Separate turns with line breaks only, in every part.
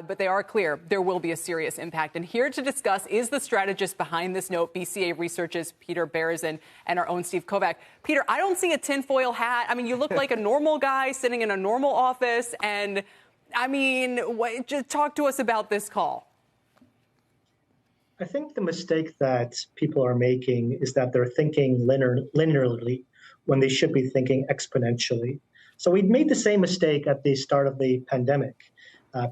But they are clear there will be a serious impact. And here to discuss is the strategist behind this note, BCA Research's Peter Berezin, and our own Steve Kovac. Peter, I don't see a tinfoil hat. I mean, you look like a normal guy sitting in a normal office. And, I mean, just talk to us about this call.
I think the mistake that people are making is that they're thinking linearly when they should be thinking exponentially. So we made the same mistake at the start of the pandemic.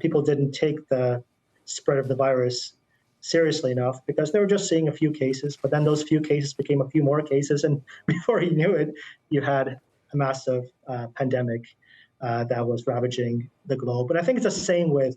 People didn't take the spread of the virus seriously enough because they were just seeing a few cases, but then those few cases became a few more cases, and before you knew it, you had a massive pandemic that was ravaging the globe. And I think it's the same with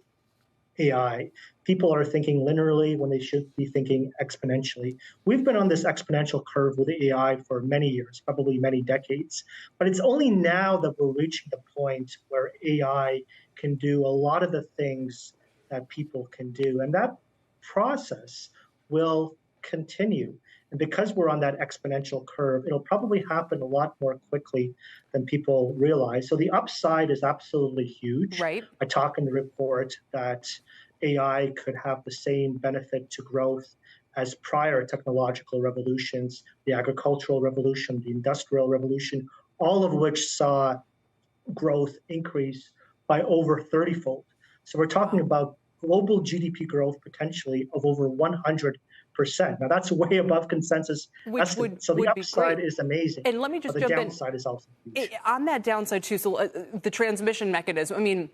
AI. People are thinking linearly when they should be thinking exponentially. We've been on this exponential curve with AI for many years, probably many decades, but it's only now that we're reaching the point where AI can do a lot of the things that people can do. And that process will continue. And because we're on that exponential curve, it'll probably happen a lot more quickly than people realize. So the upside is absolutely huge.
Right.
I talk in the report that AI could have the same benefit to growth as prior technological revolutions, the agricultural revolution, the industrial revolution, all of which saw growth increase by over 30-fold. So we're talking about global GDP growth potentially of over 100%. Now that's way above consensus estimates. So the upside is amazing.
And let me just jump in.
The downside is also huge.
On that downside too, so the transmission mechanism, I mean,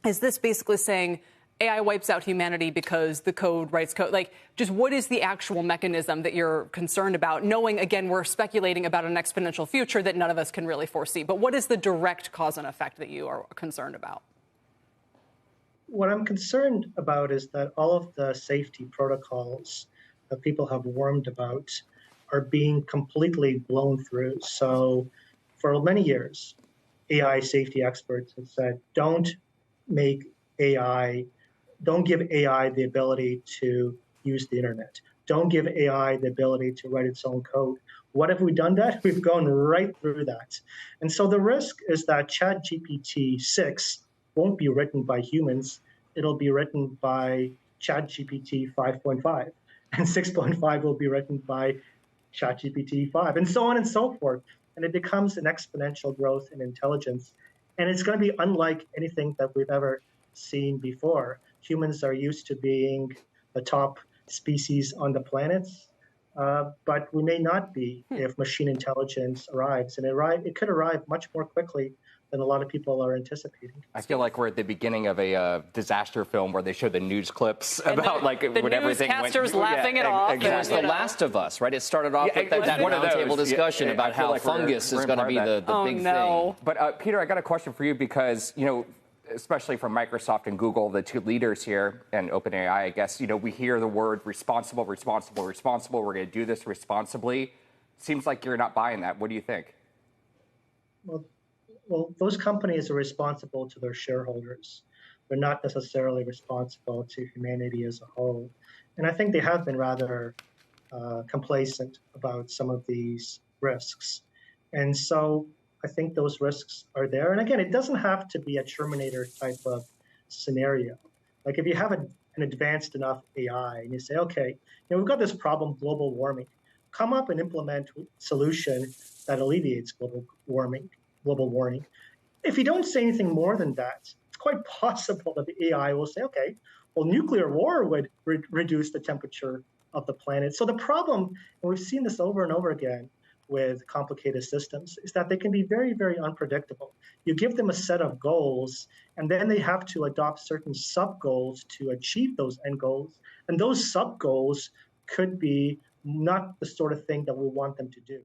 is this basically saying AI wipes out humanity because the code writes code? Like, just what is the actual mechanism that you're concerned about? Knowing, again, we're speculating about an exponential future that none of us can really foresee. But what is the direct cause and effect that you are concerned about?
What I'm concerned about is that all of the safety protocols that people have warned about are being completely blown through. So for many years, AI safety experts have said, don't give AI the ability to use the internet. Don't give AI the ability to write its own code. What have we done that? We've gone right through that. And so the risk is that ChatGPT 6 won't be written by humans. It'll be written by ChatGPT 5.5. And 6.5 will be written by ChatGPT 5, and so on and so forth. And it becomes an exponential growth in intelligence. And it's going to be unlike anything that we've ever seen before. Humans are used to being the top species on the planet, but we may not be if machine intelligence arrives. And it could arrive much more quickly than a lot of people are anticipating.
I feel like we're at the beginning of a disaster film where they show the news clips about when everything went.
The newscasters laughing it off.
It was The Last of Us, right? It started off with that roundtable discussion about how fungus is going to be the big thing.
But Peter, I got a question for you because, especially from Microsoft and Google, the two leaders here, and OpenAI, I guess, we hear the word responsible. We're going to do this responsibly. Seems like you're not buying that. What do you think?
Well, those companies are responsible to their shareholders. They're not necessarily responsible to humanity as a whole. And I think they have been rather complacent about some of these risks. And so I think those risks are there. And again, it doesn't have to be a Terminator type of scenario. Like if you have an advanced enough AI and you say, okay, we've got this problem, global warming. Come up and implement a solution that alleviates global warming. If you don't say anything more than that, it's quite possible that the AI will say, okay, well, nuclear war would reduce the temperature of the planet. So the problem, and we've seen this over and over again with complicated systems, is that they can be very, very unpredictable. You give them a set of goals, and then they have to adopt certain sub-goals to achieve those end goals. And those sub-goals could be not the sort of thing that we want them to do.